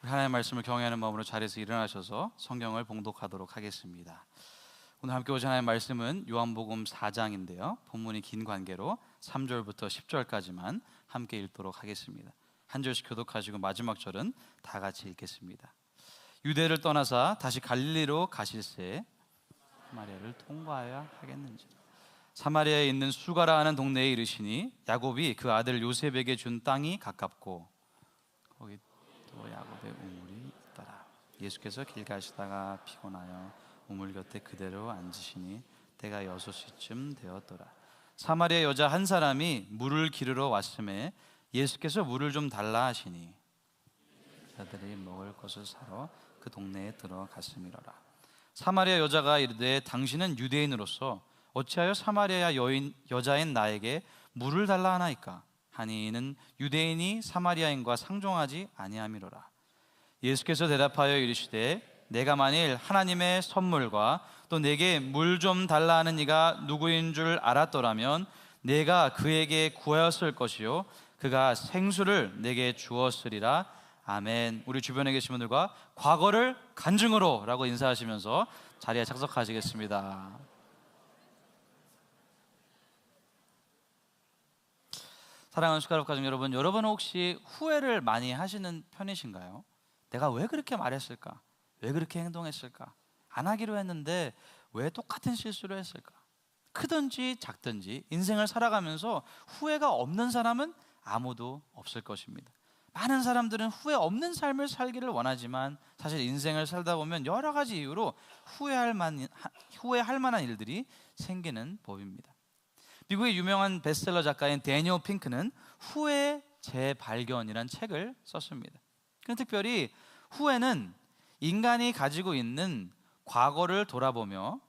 하나님의 말씀을 경외하는 마음으로 자리에서 일어나셔서 성경을 봉독하도록 하겠습니다. 오늘 함께 보실 하나님의 말씀은 요한복음 4장인데요 본문이 긴 관계로 3절부터 10절까지만 함께 읽도록 하겠습니다. 한 절씩 교독하시고 마지막 절은 다 같이 읽겠습니다. 유대를 떠나사 다시 갈릴리로 가실새 사마리아를 통과하여야 하겠는지. 사마리아에 있는 수가라 하는 동네에 이르시니 야곱이 그 아들 요셉에게 준 땅이 가깝고 거기 또 야곱의 우물이 있더라. 예수께서 길 가시다가 피곤하여 우물 곁에 그대로 앉으시니 때가 6시쯤 되었더라. 사마리아 여자 한 사람이 물을 기르러 왔음에 예수께서 물을 좀 달라 하시니 자들이 먹을 것을 사러 그 동네에 들어갔음이로라. 사마리아 여자가 이르되 당신은 유대인으로서 어찌하여 사마리아 여자인 나에게 물을 달라 하나이까 하니 이는 유대인이 사마리아인과 상종하지 아니함이로라. 예수께서 대답하여 이르시되 내가 만일 하나님의 선물과 또 내게 물 좀 달라 하는 이가 누구인 줄 알았더라면 내가 그에게 구하였을 것이요 그가 생수를 내게 주었으리라. 아멘. 우리 주변에 계신 분들과 과거를 간증으로 라고 인사하시면서 자리에 착석하시겠습니다. 사랑하는 숟가락 가족 여러분, 여러분은 혹시 후회를 많이 하시는 편이신가요? 내가 왜 그렇게 말했을까? 왜 그렇게 행동했을까? 안 하기로 했는데 왜 똑같은 실수를 했을까? 크든지 작든지 인생을 살아가면서 후회가 없는 사람은 아무도 없을 것입니다. 많은 사람들은 후회 없는 삶을 살기를 원하지만 사실 인생을 살다 보면 여러 가지 이유로 후회할 만한 일들이 생기는 법입니다. 미국의 유명한 베스트셀러 작가인 데니얼 핑크는 후회의 재발견이라는 책을 썼습니다. 특별히 후회는 인간이 가지고 있는 과거를 돌아보며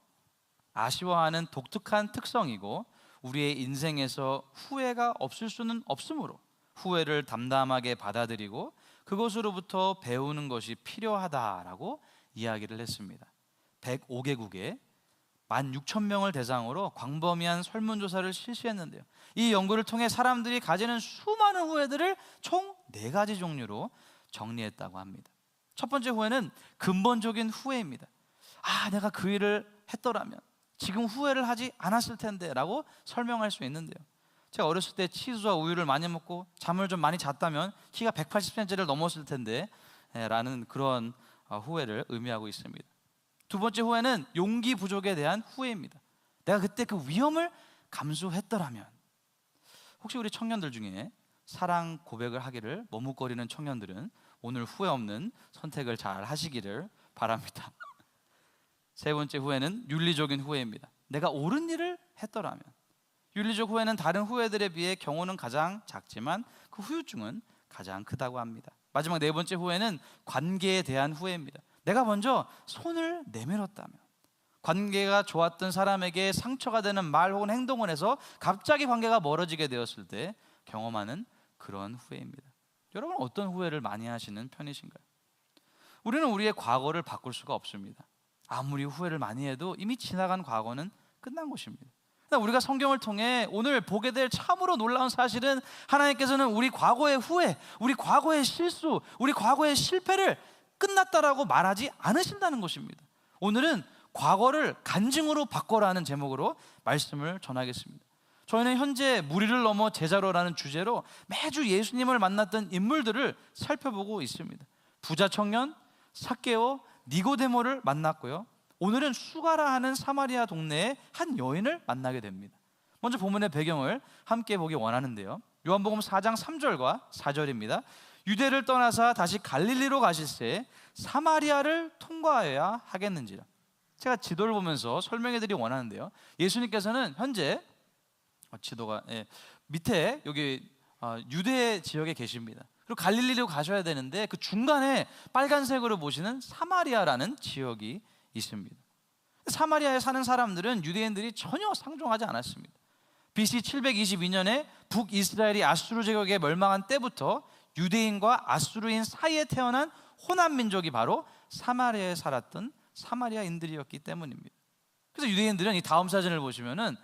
아쉬워하는 독특한 특성이고 우리의 인생에서 후회가 없을 수는 없으므로 후회를 담담하게 받아들이고 그것으로부터 배우는 것이 필요하다라고 이야기를 했습니다. 105개국에 16,000명을 대상으로 광범위한 설문조사를 실시했는데요, 이 연구를 통해 사람들이 가지는 수많은 후회들을 총 4가지 종류로 정리했다고 합니다. 첫 번째 후회는 근본적인 후회입니다. 내가 그 일을 했더라면 지금 후회를 하지 않았을 텐데 라고 설명할 수 있는데요, 제가 어렸을 때 치즈와 우유를 많이 먹고 잠을 좀 많이 잤다면 키가 180cm를 넘었을 텐데 라는 그런 후회를 의미하고 있습니다. 두 번째 후회는 용기 부족에 대한 후회입니다. 내가 그때 그 위험을 감수했더라면. 혹시 우리 청년들 중에 사랑 고백을 하기를 머뭇거리는 청년들은 오늘 후회 없는 선택을 잘 하시기를 바랍니다. 세 번째 후회는 윤리적인 후회입니다. 내가 옳은 일을 했더라면. 윤리적 후회는 다른 후회들에 비해 경우는 가장 작지만 그 후유증은 가장 크다고 합니다. 마지막 네 번째 후회는 관계에 대한 후회입니다. 내가 먼저 손을 내밀었다면, 관계가 좋았던 사람에게 상처가 되는 말 혹은 행동을 해서 갑자기 관계가 멀어지게 되었을 때 경험하는 그런 후회입니다. 여러분 어떤 후회를 많이 하시는 편이신가요? 우리는 우리의 과거를 바꿀 수가 없습니다. 아무리 후회를 많이 해도 이미 지나간 과거는 끝난 것입니다. 우리가 성경을 통해 오늘 보게 될 참으로 놀라운 사실은 하나님께서는 우리 과거의 후회, 우리 과거의 실수, 우리 과거의 실패를 끝났다라고 말하지 않으신다는 것입니다. 오늘은 과거를 간증으로 바꿔라는 제목으로 말씀을 전하겠습니다. 저희는 현재 무리를 넘어 제자로라는 주제로 매주 예수님을 만났던 인물들을 살펴보고 있습니다. 부자 청년, 삭개오, 니고데모를 만났고요, 오늘은 수가라 하는 사마리아 동네의 한 여인을 만나게 됩니다. 먼저 본문의 배경을 함께 보기 원하는데요, 요한복음 4장 3절과 4절입니다. 유대를 떠나사 다시 갈릴리로 가실새 사마리아를 통과하여야 하겠는지라. 제가 지도를 보면서 설명해 드리기 원하는데요, 예수님께서는 현재 지도가 밑에 여기 유대 지역에 계십니다. 그리고 갈릴리로 가셔야 되는데 그 중간에 빨간색으로 보시는 사마리아라는 지역이 있습니다. 사마리아에 사는 사람들은 유대인들이 전혀 상종하지 않았습니다. BC 722년에 북이스라엘이 아수르 제국에 멸망한 때부터 유대인과 아수르인 사이에 태어난 호남 민족이 바로 사마리아에 살았던 사마리아인들이었기 때문입니다. 그래서 유대인들은 이 다음 사진을 보시면은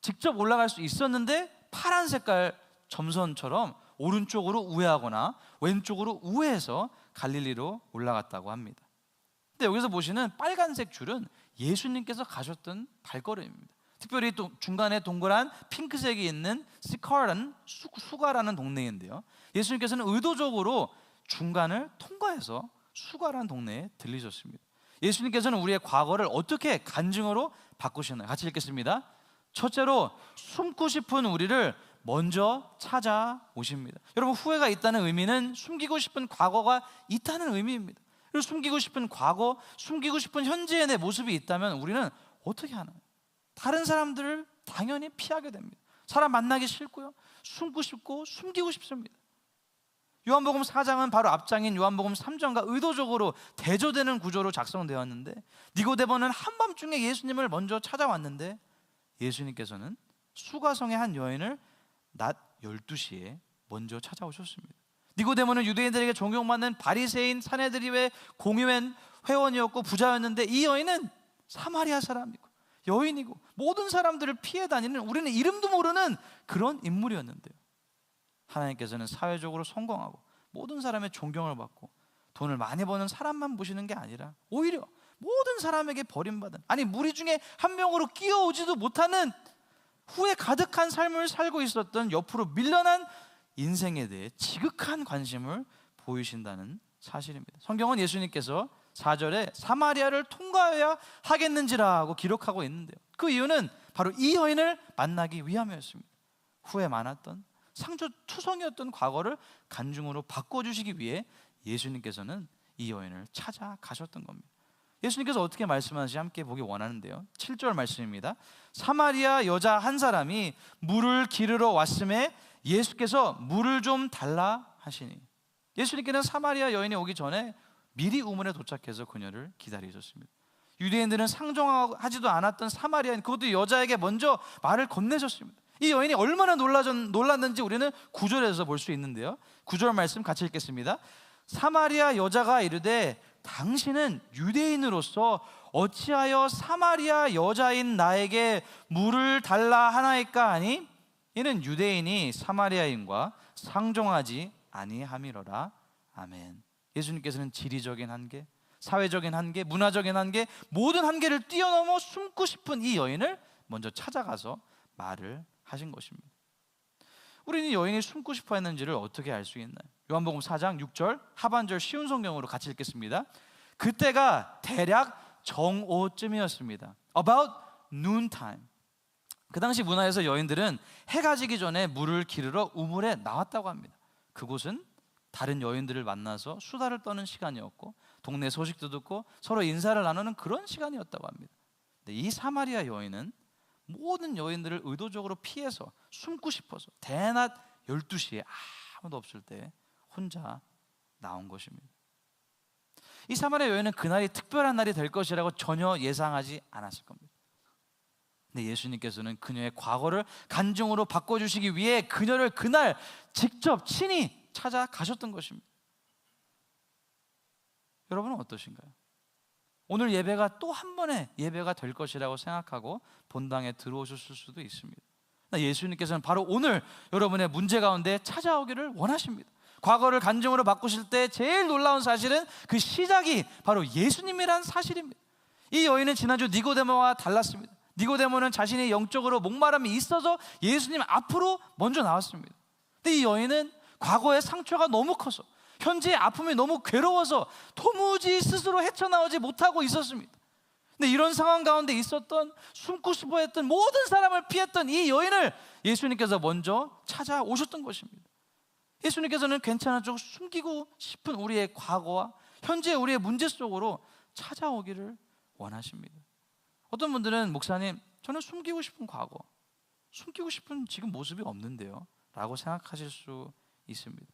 직접 올라갈 수 있었는데 파란 색깔 점선처럼 오른쪽으로 우회하거나 왼쪽으로 우회해서 갈릴리로 올라갔다고 합니다. 근데 여기서 보시는 빨간색 줄은 예수님께서 가셨던 발걸음입니다. 특별히 또 중간에 동그란 핑크색이 있는 시카라는 수가라는 동네인데요, 예수님께서는 의도적으로 중간을 통과해서 수가라는 동네에 들리셨습니다. 예수님께서는 우리의 과거를 어떻게 간증으로 바꾸시나요? 같이 읽겠습니다. 첫째로 숨고 싶은 우리를 먼저 찾아오십니다. 여러분, 후회가 있다는 의미는 숨기고 싶은 과거가 있다는 의미입니다. 그리고 숨기고 싶은 과거, 숨기고 싶은 현재의 내 모습이 있다면 우리는 어떻게 하나요? 다른 사람들을 당연히 피하게 됩니다. 사람 만나기 싫고요, 숨고 싶고 숨기고 싶습니다. 요한복음 4장은 바로 앞장인 요한복음 3장과 의도적으로 대조되는 구조로 작성되었는데, 니고데모는 한밤중에 예수님을 먼저 찾아왔는데 예수님께서는 수가성의 한 여인을 낮 12시에 먼저 찾아오셨습니다. 니고데모는 유대인들에게 존경받는 바리새인 사내들이의 공의회 회원이었고 부자였는데, 이 여인은 사마리아 사람이고 여인이고 모든 사람들을 피해 다니는, 우리는 이름도 모르는 그런 인물이었는데요, 하나님께서는 사회적으로 성공하고 모든 사람의 존경을 받고 돈을 많이 버는 사람만 보시는 게 아니라 오히려 모든 사람에게 버림받은, 아니 무리 중에 한 명으로 끼어오지도 못하는 후회 가득한 삶을 살고 있었던 옆으로 밀려난 인생에 대해 지극한 관심을 보이신다는 사실입니다. 성경은 예수님께서 4절에 사마리아를 통과해야 하겠는지라고 기록하고 있는데요, 그 이유는 바로 이 여인을 만나기 위함이었습니다. 후회 많았던 상처투성이었던 과거를 간증으로 바꿔주시기 위해 예수님께서는 이 여인을 찾아가셨던 겁니다. 예수님께서 어떻게 말씀하시는지 함께 보기 원하는데요, 7절 말씀입니다. 사마리아 여자 한 사람이 물을 기르러 왔음에 예수께서 물을 좀 달라 하시니, 예수님께는 사마리아 여인이 오기 전에 미리 우물에 도착해서 그녀를 기다리셨습니다. 유대인들은 상종하지도 않았던 사마리아인, 그것도 여자에게 먼저 말을 건네셨습니다. 이 여인이 얼마나 놀랐는지 우리는 9절에서 볼 수 있는데요, 9절 말씀 같이 읽겠습니다. 사마리아 여자가 이르되 당신은 유대인으로서 어찌하여 사마리아 여자인 나에게 물을 달라 하나이까 하니, 이는 유대인이 사마리아인과 상종하지 아니함이로라. 아멘. 예수님께서는 지리적인 한계, 사회적인 한계, 문화적인 한계, 모든 한계를 뛰어넘어 숨고 싶은 이 여인을 먼저 찾아가서 말을 하신 것입니다. 우리는 이 여인이 숨고 싶어 했는지를 어떻게 알 수 있나요? 요한복음 4장 6절 하반절 쉬운 성경으로 같이 읽겠습니다. 그때가 대략 정오쯤이었습니다. About noontime. 그 당시 문화에서 여인들은 해가 지기 전에 물을 기르러 우물에 나왔다고 합니다. 그곳은 다른 여인들을 만나서 수다를 떠는 시간이었고 동네 소식도 듣고 서로 인사를 나누는 그런 시간이었다고 합니다. 근데 이 사마리아 여인은 모든 여인들을 의도적으로 피해서 숨고 싶어서 대낮 12시에 아무도 없을 때 혼자 나온 것입니다. 이 사마리아 여인은 그날이 특별한 날이 될 것이라고 전혀 예상하지 않았을 겁니다. 근데 예수님께서는 그녀의 과거를 간증으로 바꿔주시기 위해 그녀를 그날 직접 친히 찾아가셨던 것입니다. 여러분은 어떠신가요? 오늘 예배가 또 한 번의 예배가 될 것이라고 생각하고 본당에 들어오셨을 수도 있습니다. 예수님께서는 바로 오늘 여러분의 문제 가운데 찾아오기를 원하십니다. 과거를 간증으로 바꾸실 때 제일 놀라운 사실은 그 시작이 바로 예수님이란 사실입니다. 이 여인은 지난주 니고데모와 달랐습니다. 니고데모는 자신이 영적으로 목마름이 있어서 예수님 앞으로 먼저 나왔습니다. 근데 이 여인은 과거의 상처가 너무 커서, 현재의 아픔이 너무 괴로워서 도무지 스스로 헤쳐나오지 못하고 있었습니다. 근데 이런 상황 가운데 있었던, 숨고 싶어 했던, 모든 사람을 피했던 이 여인을 예수님께서 먼저 찾아오셨던 것입니다. 예수님께서는 괜찮은 쪽 숨기고 싶은 우리의 과거와 현재 우리의 문제 속으로 찾아오기를 원하십니다. 어떤 분들은 목사님, 저는 숨기고 싶은 과거, 숨기고 싶은 지금 모습이 없는데요 라고 생각하실 수 있습니다.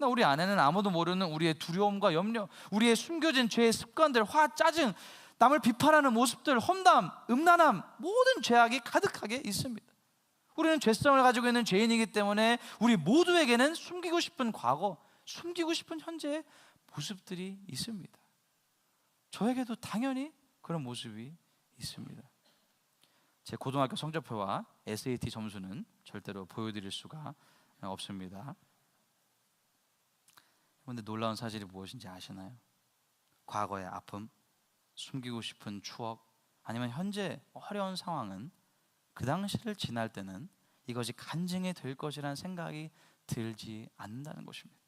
우리 안에는 아무도 모르는 우리의 두려움과 염려, 우리의 숨겨진 죄의 습관들, 화, 짜증, 남을 비판하는 모습들, 험담, 음란함, 모든 죄악이 가득하게 있습니다. 우리는 죄성을 가지고 있는 죄인이기 때문에 우리 모두에게는 숨기고 싶은 과거, 숨기고 싶은 현재의 모습들이 있습니다. 저에게도 당연히 그런 모습이 있습니다. 제 고등학교 성적표와 SAT 점수는 절대로 보여드릴 수가 없습니다. 그런데 놀라운 사실이 무엇인지 아시나요? 과거의 아픔, 숨기고 싶은 추억, 아니면 현재 어려운 상황은 그 당시를 지날 때는 이것이 간증이 될 것이라는 생각이 들지 않는다는 것입니다.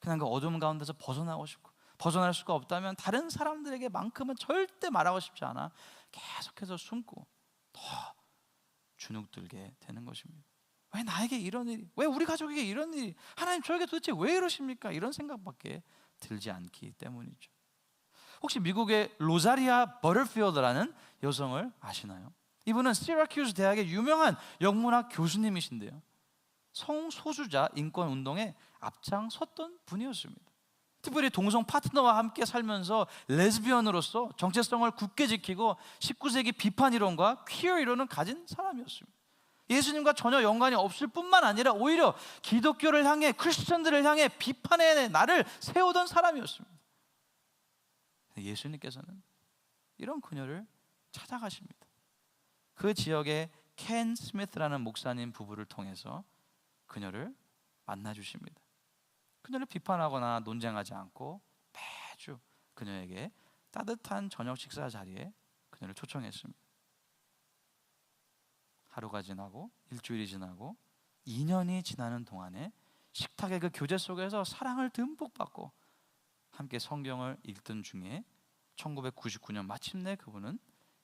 그냥 그 어둠 가운데서 벗어나고 싶고, 벗어날 수가 없다면 다른 사람들에게만큼은 절대 말하고 싶지 않아 계속해서 숨고 더 주눅들게 되는 것입니다. 왜 나에게 이런 일이, 왜 우리 가족에게 이런 일이, 하나님 저에게 도대체 왜 이러십니까? 이런 생각밖에 들지 않기 때문이죠. 혹시 미국의 로자리아 버터필드라는 여성을 아시나요? 이분은 시라큐스 대학의 유명한 영문학 교수님이신데요, 성소수자 인권 운동에 앞장섰던 분이었습니다. 특별히 동성 파트너와 함께 살면서 레즈비언으로서 정체성을 굳게 지키고 19세기 비판 이론과 퀴어 이론을 가진 사람이었습니다. 예수님과 전혀 연관이 없을 뿐만 아니라 오히려 기독교를 향해, 크리스천들을 향해 비판의 날을 세우던 사람이었습니다. 예수님께서는 이런 그녀를 찾아가십니다. 그 지역의 켄 스미스라는 목사님 부부를 통해서 그녀를 만나주십니다. 그녀를 비판하거나 논쟁하지 않고 매주 그녀에게 따뜻한 저녁 식사 자리에 그녀를 초청했습니다. 하루가 지나고 일주일이 지나고 2년이 지나는 동안에 식탁의 그 교제 속에서 사랑을 듬뿍 받고 함께 성경을 읽던 중에 1999년 마침내 그분은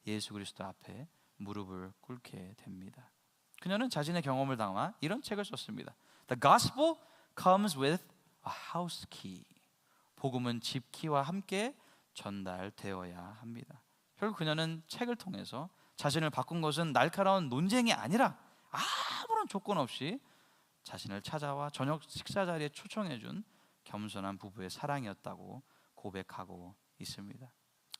예수 그리스도 앞에 무릎을 꿇게 됩니다. 그녀는 자신의 경험을 담아 이런 책을 썼습니다. The gospel comes with a house key. 복음은 집키와 함께 전달되어야 합니다. 결국 그녀는 책을 통해서 자신을 바꾼 것은 날카로운 논쟁이 아니라 아무런 조건 없이 자신을 찾아와 저녁 식사 자리에 초청해준 겸손한 부부의 사랑이었다고 고백하고 있습니다.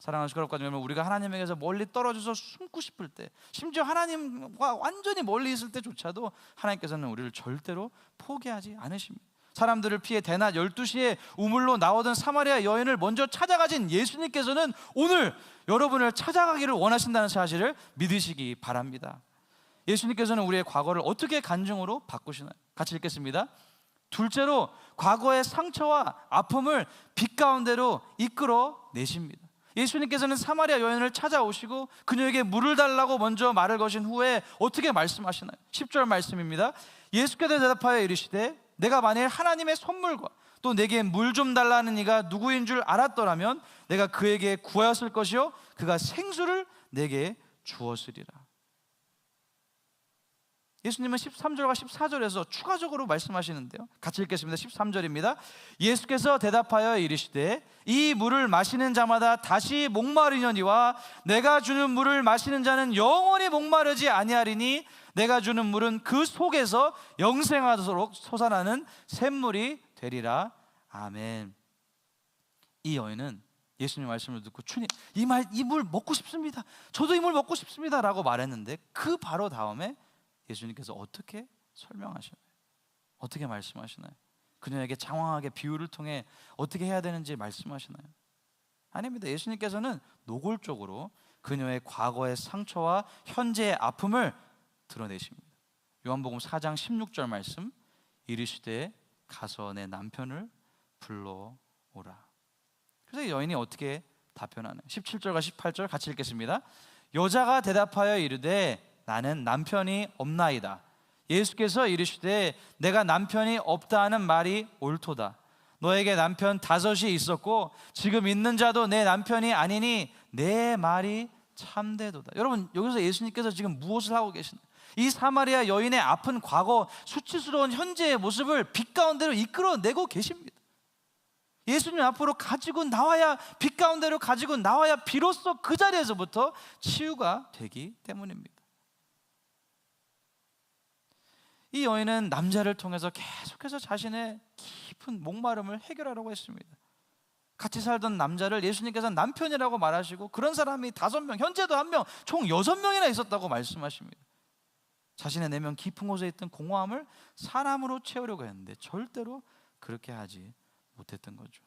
사랑하는 시끄럽 가족 여러분, 우리가 하나님에게서 멀리 떨어져서 숨고 싶을 때, 심지어 하나님과 완전히 멀리 있을 때조차도 하나님께서는 우리를 절대로 포기하지 않으십니다. 사람들을 피해 대낮 12시에 우물로 나오던 사마리아 여인을 먼저 찾아가신 예수님께서는 오늘 여러분을 찾아가기를 원하신다는 사실을 믿으시기 바랍니다. 예수님께서는 우리의 과거를 어떻게 간증으로 바꾸시나요? 같이 읽겠습니다. 둘째로 과거의 상처와 아픔을 빛 가운데로 이끌어 내십니다. 예수님께서는 사마리아 여인을 찾아오시고 그녀에게 물을 달라고 먼저 말을 거신 후에 어떻게 말씀하시나요? 10절 말씀입니다. 예수께서 대답하여 이르시되 내가 만일 하나님의 선물과 또 내게 물 좀 달라는 이가 누구인 줄 알았더라면 내가 그에게 구하였을 것이요 그가 생수를 내게 주었으리라. 예수님은 13절과 14절에서 추가적으로 말씀하시는데요, 같이 읽겠습니다. 13절입니다. 예수께서 대답하여 이르시되 이 물을 마시는 자마다 다시 목마르려니와 내가 주는 물을 마시는 자는 영원히 목마르지 아니하리니 내가 주는 물은 그 속에서 영생하도록 솟아나는 샘물이 되리라. 아멘. 이 여인은 예수님 말씀을 듣고 주님, 이 물 먹고 싶습니다. 저도 이 물 먹고 싶습니다 라고 말했는데 그 바로 다음에 예수님께서 어떻게 설명하시나요? 어떻게 말씀하시나요? 그녀에게 장황하게 비유를 통해 어떻게 해야 되는지 말씀하시나요? 아닙니다. 예수님께서는 노골적으로 그녀의 과거의 상처와 현재의 아픔을 드러내십니다. 요한복음 4장 16절 말씀, 이르시되 가서 내 남편을 불러오라. 그래서 여인이 어떻게 답변하나요? 17절과 18절 같이 읽겠습니다. 여자가 대답하여 이르되 나는 남편이 없나이다. 예수께서 이르시되 내가 남편이 없다 하는 말이 옳도다. 너에게 남편 5이 있었고 지금 있는 자도 내 남편이 아니니 내 말이 참되도다. 여러분, 여기서 예수님께서 지금 무엇을 하고 계시나요? 이 사마리아 여인의 아픈 과거, 수치스러운 현재의 모습을 빛 가운데로 이끌어내고 계십니다. 예수님 앞으로 가지고 나와야, 빛 가운데로 가지고 나와야 비로소 그 자리에서부터 치유가 되기 때문입니다. 이 여인은 남자를 통해서 계속해서 자신의 깊은 목마름을 해결하려고 했습니다. 같이 살던 남자를 예수님께서 남편이라고 말하시고 그런 사람이 5명, 현재도 1명, 총 6명이나 있었다고 말씀하십니다. 자신의 내면 깊은 곳에 있던 공허함을 사람으로 채우려고 했는데 절대로 그렇게 하지 못했던 거죠.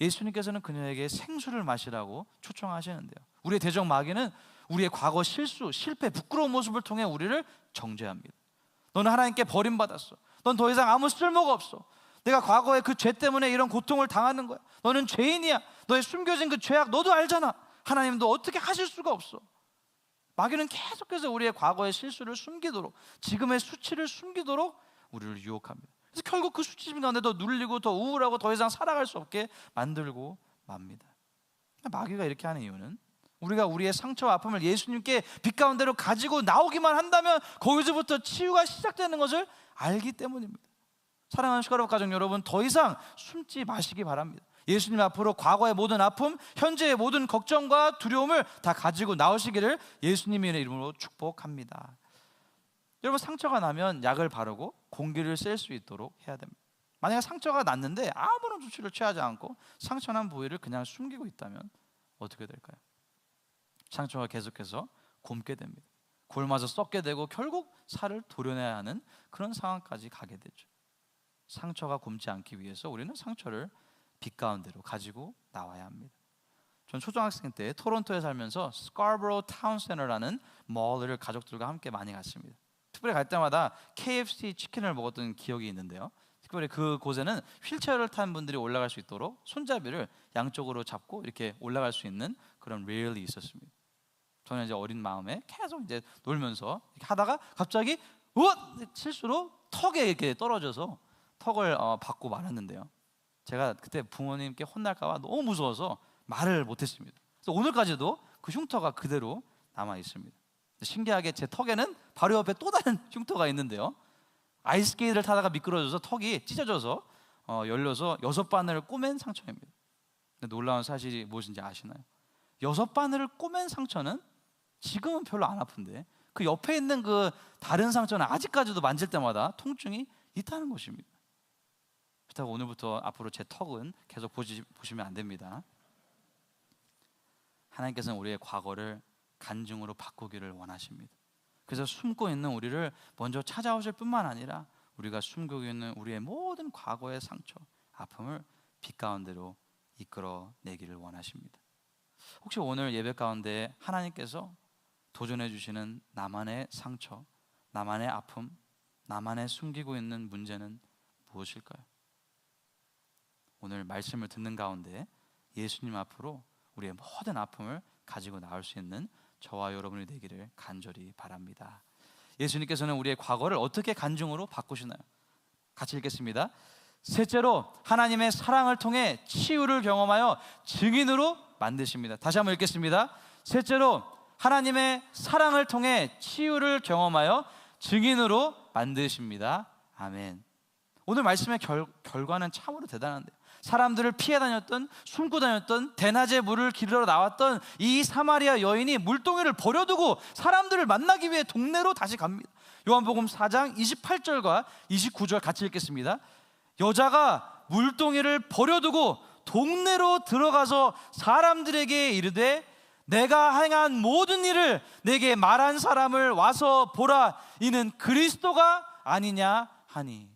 예수님께서는 그녀에게 생수를 마시라고 초청하시는데요, 우리의 대적 마귀는 우리의 과거 실수, 실패, 부끄러운 모습을 통해 우리를 정죄합니다. 너는 하나님께 버림받았어. 넌 더 이상 아무 쓸모가 없어. 내가 과거에 그 죄 때문에 이런 고통을 당하는 거야. 너는 죄인이야. 너의 숨겨진 그 죄악 너도 알잖아. 하나님도 어떻게 하실 수가 없어. 마귀는 계속해서 우리의 과거의 실수를 숨기도록, 지금의 수치를 숨기도록 우리를 유혹합니다. 그래서 결국 그 수치심 가운데 더 눌리고 더 우울하고 더 이상 살아갈 수 없게 만들고 맙니다. 마귀가 이렇게 하는 이유는 우리가 우리의 상처와 아픔을 예수님께 빛 가운데로 가지고 나오기만 한다면 거기서부터 치유가 시작되는 것을 알기 때문입니다. 사랑하는 슈가럽 가족 여러분, 더 이상 숨지 마시기 바랍니다. 예수님 앞으로 과거의 모든 아픔, 현재의 모든 걱정과 두려움을 다 가지고 나오시기를 예수님의 이름으로 축복합니다. 여러분, 상처가 나면 약을 바르고 공기를 쐴 수 있도록 해야 됩니다. 만약에 상처가 났는데 아무런 조치를 취하지 않고 상처난 부위를 그냥 숨기고 있다면 어떻게 될까요? 상처가 계속해서 곪게 됩니다. 곪아서 썩게 되고 결국 살을 도려내야 하는 그런 상황까지 가게 되죠. 상처가 곪지 않기 위해서 우리는 상처를 빛 가운데로 가지고 나와야 합니다. 전 초등학생 때 토론토에 살면서 스카버로 타운센터라는 몰을 가족들과 함께 많이 갔습니다. 특별히 갈 때마다 KFC 치킨을 먹었던 기억이 있는데요, 특별히 그곳에는 휠체어를 탄 분들이 올라갈 수 있도록 손잡이를 양쪽으로 잡고 이렇게 올라갈 수 있는 그런 레일이 있었습니다. 저는 이제 어린 마음에 계속 이제 놀면서 이렇게 하다가 갑자기 실수로 턱에 이렇게 떨어져서 턱을 받고 말았는데요, 제가 그때 부모님께 혼날까 봐 너무 무서워서 말을 못했습니다. 그래서 오늘까지도 그 흉터가 그대로 남아 있습니다. 신기하게 제 턱에는 바로 옆에 또 다른 흉터가 있는데요, 아이스케이트를 타다가 미끄러져서 턱이 찢어져서 열려서 6바늘을 꼬맨 상처입니다. 근데 놀라운 사실이 무엇인지 아시나요? 6바늘을 꼬맨 상처는 지금은 별로 안 아픈데 그 옆에 있는 그 다른 상처는 아직까지도 만질 때마다 통증이 있다는 것입니다. 그렇다고 오늘부터 앞으로 제 턱은 계속 보시면 안 됩니다. 하나님께서는 우리의 과거를 간증으로 바꾸기를 원하십니다. 그래서 숨고 있는 우리를 먼저 찾아오실 뿐만 아니라 우리가 숨기고 있는 우리의 모든 과거의 상처, 아픔을 빛 가운데로 이끌어내기를 원하십니다. 혹시 오늘 예배 가운데 하나님께서 도전해 주시는 나만의 상처, 나만의 아픔, 나만의 숨기고 있는 문제는 무엇일까요? 오늘 말씀을 듣는 가운데 예수님 앞으로 우리의 모든 아픔을 가지고 나올 수 있는 저와 여러분이 되기를 간절히 바랍니다. 예수님께서는 우리의 과거를 어떻게 간증으로 바꾸시나요? 같이 읽겠습니다. 셋째로 하나님의 사랑을 통해 치유를 경험하여 증인으로 만드십니다. 다시 한번 읽겠습니다. 셋째로 하나님의 사랑을 통해 치유를 경험하여 증인으로 만드십니다. 아멘. 오늘 말씀의 결과는 참으로 대단한데요, 사람들을 피해 다녔던, 숨고 다녔던, 대낮에 물을 길러 나왔던 이 사마리아 여인이 물동이를 버려두고 사람들을 만나기 위해 동네로 다시 갑니다. 요한복음 4장 28절과 29절 같이 읽겠습니다. 여자가 물동이를 버려두고 동네로 들어가서 사람들에게 이르되 내가 행한 모든 일을 내게 말한 사람을 와서 보라, 이는 그리스도가 아니냐 하니.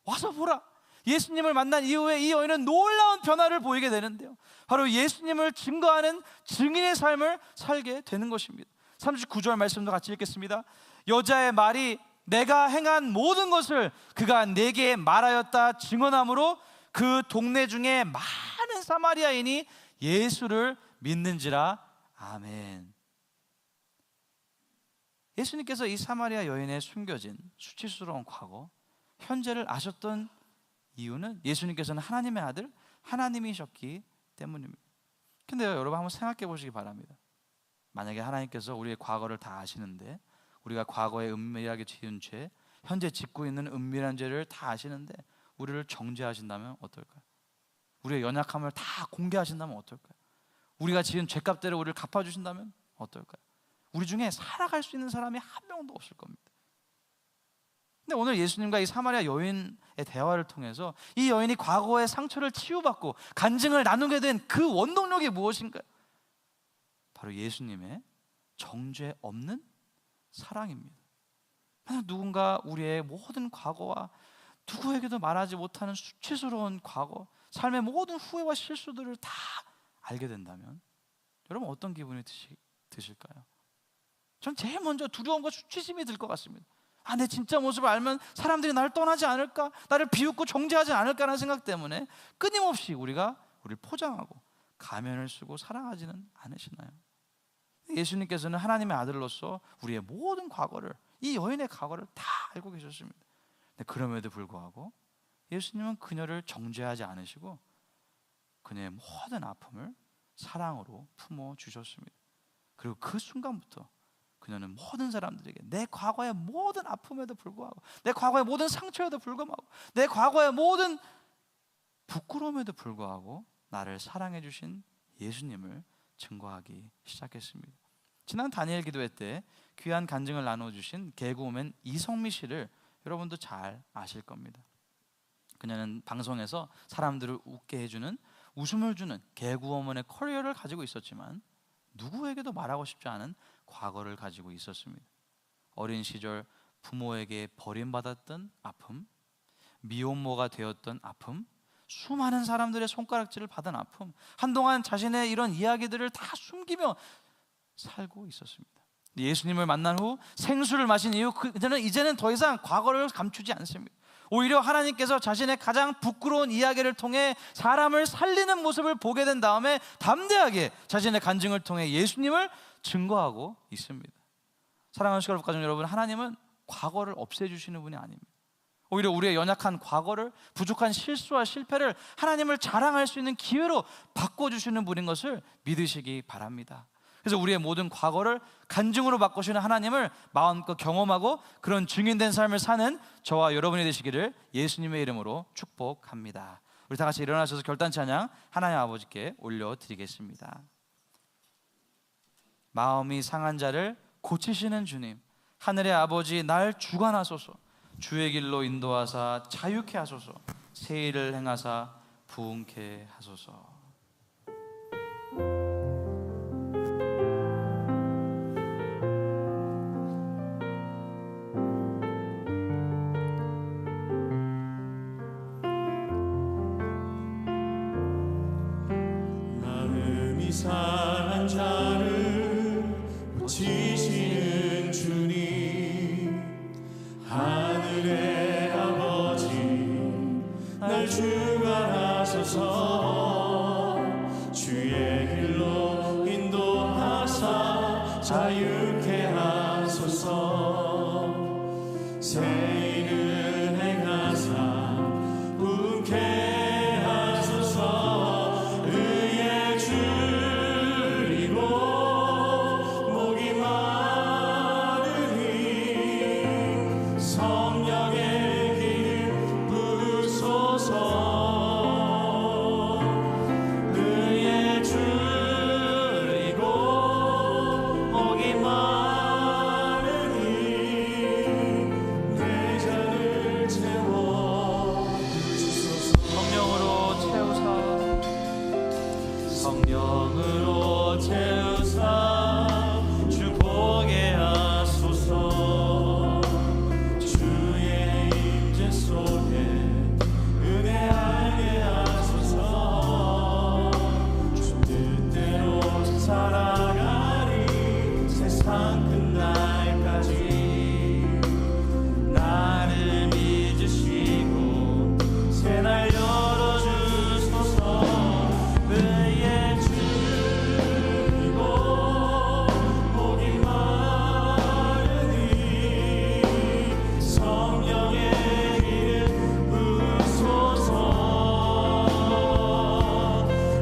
와서 보라. 예수님을 만난 이후에 이 여인은 놀라운 변화를 보이게 되는데요, 바로 예수님을 증거하는 증인의 삶을 살게 되는 것입니다. 39절 말씀도 같이 읽겠습니다. 여자의 말이 내가 행한 모든 것을 그가 내게 말하였다 증언함으로 그 동네 중에 많은 사마리아인이 예수를 믿는지라. 아멘. 예수님께서 이 사마리아 여인의 숨겨진 수치스러운 과거, 현재를 아셨던 이유는 예수님께서는 하나님의 아들, 하나님이셨기 때문입니다. 근데요, 여러분 한번 생각해 보시기 바랍니다. 만약에 하나님께서 우리의 과거를 다 아시는데, 우리가 과거에 은밀하게 지은 죄, 현재 짓고 있는 은밀한 죄를 다 아시는데 우리를 정죄하신다면 어떨까요? 우리의 연약함을 다 공개하신다면 어떨까요? 우리가 지은 죄값대로 우리를 갚아주신다면 어떨까요? 우리 중에 살아갈 수 있는 사람이 한 명도 없을 겁니다. 근데 오늘 예수님과 이 사마리아 여인의 대화를 통해서 이 여인이 과거의 상처를 치유받고 간증을 나누게 된 그 원동력이 무엇인가요? 바로 예수님의 정죄 없는 사랑입니다. 만약 누군가 우리의 모든 과거와 누구에게도 말하지 못하는 수치스러운 과거, 삶의 모든 후회와 실수들을 다 알게 된다면 여러분 어떤 기분이 드실까요? 전 제일 먼저 두려움과 수치심이 들 것 같습니다. 내 진짜 모습을 알면 사람들이 나를 떠나지 않을까, 나를 비웃고 정죄하지 않을까라는 생각 때문에 끊임없이 우리를 포장하고 가면을 쓰고 살아가지는 않으시나요? 예수님께서는 하나님의 아들로서 우리의 모든 과거를, 이 여인의 과거를 다 알고 계셨습니다. 그럼에도 불구하고 예수님은 그녀를 정죄하지 않으시고 그녀의 모든 아픔을 사랑으로 품어주셨습니다. 그리고 그 순간부터 그녀는 모든 사람들에게 내 과거의 모든 아픔에도 불구하고, 내 과거의 모든 상처에도 불구하고, 내 과거의 모든 부끄러움에도 불구하고 나를 사랑해 주신 예수님을 증거하기 시작했습니다. 지난 다니엘 기도회 때 귀한 간증을 나눠주신 개그우먼 이성미 씨를 여러분도 잘 아실 겁니다. 그녀는 방송에서 사람들을 웃게 해주는, 웃음을 주는 개그우먼의 커리어를 가지고 있었지만 누구에게도 말하고 싶지 않은 과거를 가지고 있었습니다. 어린 시절 부모에게 버림받았던 아픔, 미혼모가 되었던 아픔, 수많은 사람들의 손가락질을 받은 아픔, 한동안 자신의 이런 이야기들을 다 숨기며 살고 있었습니다. 예수님을 만난 후 생수를 마신 이후 그녀는 이제는 더 이상 과거를 감추지 않습니다. 오히려 하나님께서 자신의 가장 부끄러운 이야기를 통해 사람을 살리는 모습을 보게 된 다음에 담대하게 자신의 간증을 통해 예수님을 증거하고 있습니다. 사랑하는 시카고로 가족 여러분, 하나님은 과거를 없애주시는 분이 아닙니다. 오히려 우리의 연약한 과거를, 부족한 실수와 실패를 하나님을 자랑할 수 있는 기회로 바꿔주시는 분인 것을 믿으시기 바랍니다. 그래서 우리의 모든 과거를 간증으로 바꾸시는 하나님을 마음껏 경험하고 그런 증인된 삶을 사는 저와 여러분이 되시기를 예수님의 이름으로 축복합니다. 우리 다 같이 일어나셔서 결단 찬양 하나님 아버지께 올려드리겠습니다. 마음이 상한 자를 고치시는 주님, 하늘의 아버지, 날 주관하소서. 주의 길로 인도하사 자유케 하소서. 새 일을 행하사 부흥케 하소서. 마음이 상한 자를 고치시는 주님, 하늘의 아버지, 날 주관하소서. 주의 길로 인도하사 자유케 하소서. 새 일을 행하사 부흥케 하소서. 의의 줄이고 목이 마르니 성령의 길 부으소서. 의의 줄이고 목이 마르니 내 잔을 채워 주소서. 성령으로 채우사, 성령으로 채우사 주보게 하소서. 주의 임재 속에 은혜 알게 하소서. 주 뜻대로 살아가리 세상 끝날까지. 나를 믿으시고 새날 열어주소서. 의의 줄이고 목이 마르니 성령의 길 부으소서.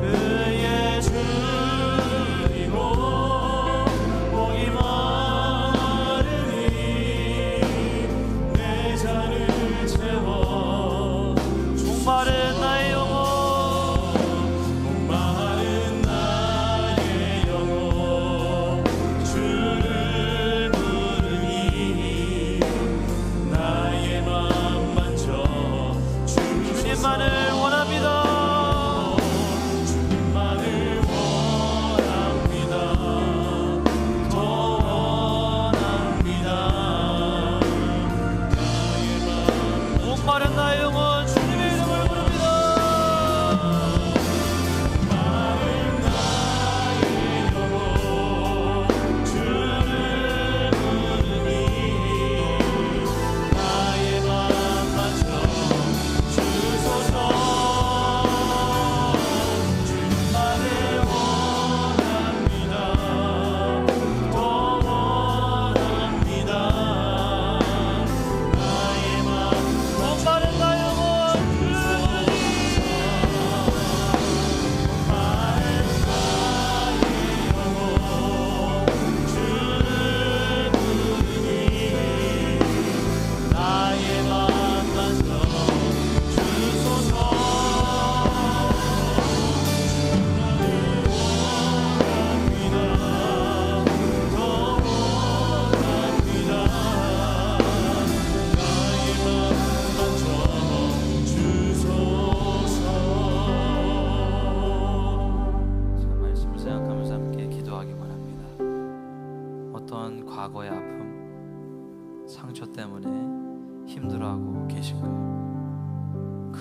의의 줄이고 목이 마르니 내 잔을 채워. 목마른 나의 영혼, 목마른 나의 영혼 주를 부르니 나의 맘 만져 주님만을 원합니다. 주님만을 원합니다. 더 원합니다. 나의 맘 목마른 나의 영혼, 주님의 이름을 부릅니다. 마른 나의 영혼 주를 부르니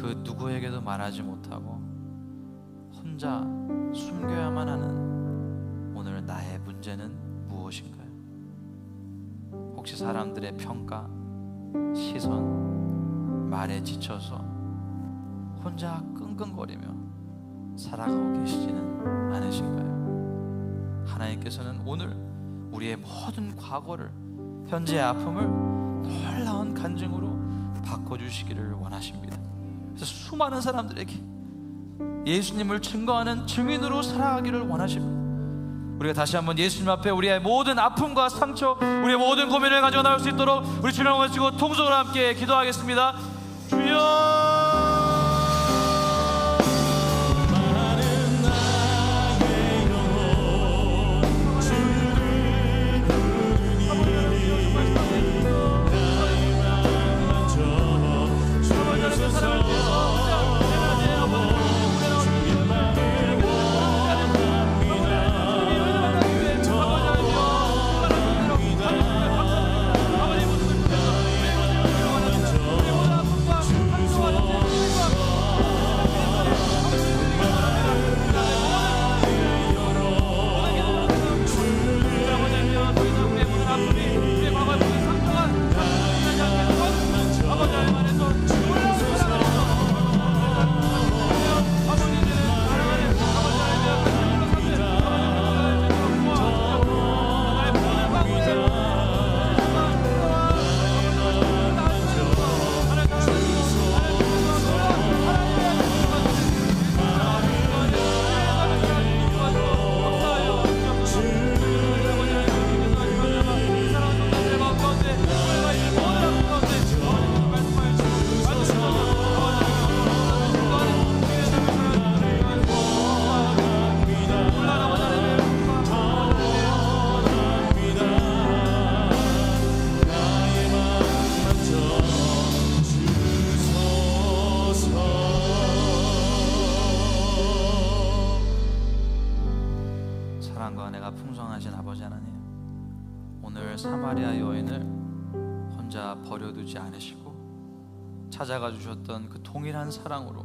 그 누구에게도 말하지 못하고 혼자 숨겨야만 하는 오늘 나의 문제는 무엇인가요? 혹시 사람들의 평가, 시선, 말에 지쳐서 혼자 끙끙거리며 살아가고 계시지는 않으신가요? 하나님께서는 오늘 우리의 모든 과거를, 현재의 아픔을 놀라운 간증으로 바꿔주시기를 원하십니다. 그래서 수많은 사람들에게 예수님을 증거하는 증인으로 살아가기를 원하십니다. 우리가 다시 한번 예수님 앞에 우리의 모든 아픔과 상처, 우리의 모든 고민을 가지고 나올 수 있도록 우리 주님을 모시고 통성으로 함께 기도하겠습니다. 주여, 사랑과 은혜가 풍성하신 아버지 하나님, 오늘 사마리아 여인을 혼자 버려두지 않으시고 찾아가 주셨던 그 동일한 사랑으로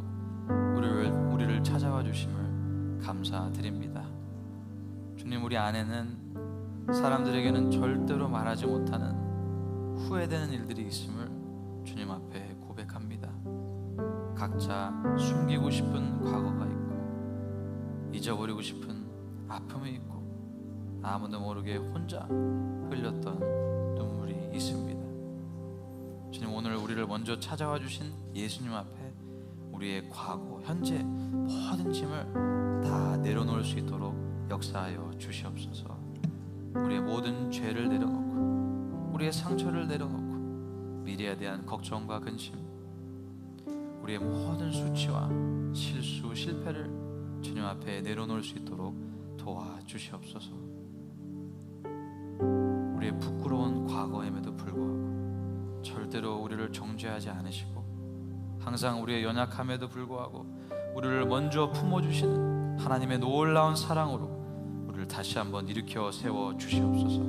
우리를 찾아와 주심을 감사드립니다. 주님, 우리 안에는 사람들에게는 절대로 말하지 못하는 후회되는 일들이 있음을 주님 앞에 고백합니다. 각자 숨기고 싶은 과거가 있고 잊어버리고 싶은 아픔이 있고 아무도 모르게 혼자 흘렸던 눈물이 있습니다. 주님, 오늘 우리를 먼저 찾아와 주신 예수님 앞에 우리의 과거, 현재 모든 짐을 다 내려놓을 수 있도록 역사하여 주시옵소서. 우리의 모든 죄를 내려놓고 우리의 상처를 내려놓고 미래에 대한 걱정과 근심, 우리의 모든 수치와 실수, 실패를 주님 앞에 내려놓을 수 있도록 도와주시옵소서. 우리의 부끄러운 과거임에도 불구하고 절대로 우리를 정죄하지 않으시고 항상 우리의 연약함에도 불구하고 우리를 먼저 품어주시는 하나님의 놀라운 사랑으로 우리를 다시 한번 일으켜 세워 주시옵소서.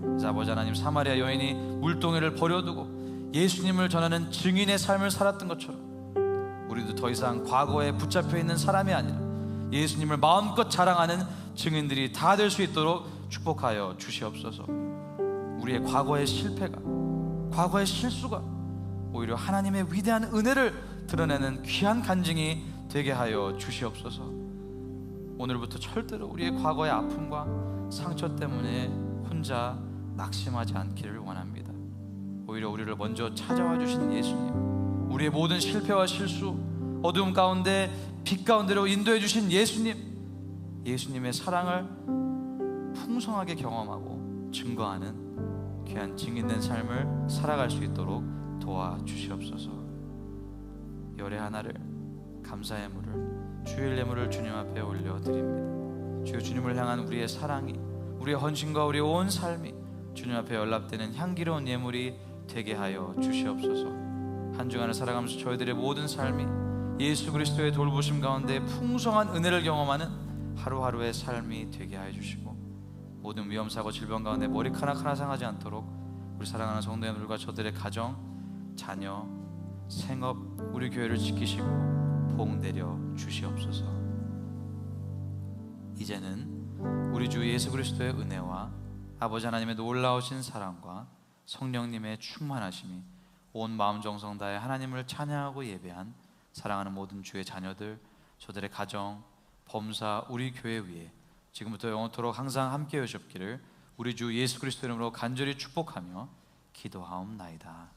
그래서 아버지 하나님, 사마리아 여인이 물동이를 버려두고 예수님을 전하는 증인의 삶을 살았던 것처럼 우리도 더 이상 과거에 붙잡혀 있는 사람이 아니라 예수님을 마음껏 자랑하는 증인들이 다 될 수 있도록 축복하여 주시옵소서. 우리의 과거의 실패가, 과거의 실수가 오히려 하나님의 위대한 은혜를 드러내는 귀한 간증이 되게 하여 주시옵소서. 오늘부터 절대로 우리의 과거의 아픔과 상처 때문에 혼자 낙심하지 않기를 원합니다. 오히려 우리를 먼저 찾아와 주신 예수님, 우리의 모든 실패와 실수, 어두움 가운데 빛 가운데로 인도해 주신 예수님의 사랑을 풍성하게 경험하고 증거하는 귀한 증인된 삶을 살아갈 수 있도록 도와주시옵소서. 열의 하나를, 감사의 물을, 주일 예물을 주님 앞에 올려드립니다. 주여, 주님을 향한 우리의 사랑이, 우리의 헌신과 우리의 온 삶이 주님 앞에 연락되는 향기로운 예물이 되게 하여 주시옵소서. 한 주간을 살아가면서 저희들의 모든 삶이 예수 그리스도의 돌보심 가운데 풍성한 은혜를 경험하는 하루하루의 삶이 되게 하여 주시고, 모든 위험사고 질병 가운데 머리카락 하나 상하지 않도록 우리 사랑하는 성도님들과 저들의 가정, 자녀, 생업 우리 교회를 지키시고 복 내려 주시옵소서. 이제는 우리 주 예수 그리스도의 은혜와 아버지 하나님의 놀라우신 사랑과 성령님의 충만하심이 온 마음 정성 다해 하나님을 찬양하고 예배한 사랑하는 모든 주의 자녀들, 저들의 가정, 범사 우리 교회 위에 지금부터 영원토록 항상 함께 하시옵기를 우리 주 예수 그리스도 이름으로 간절히 축복하며 기도하옵나이다.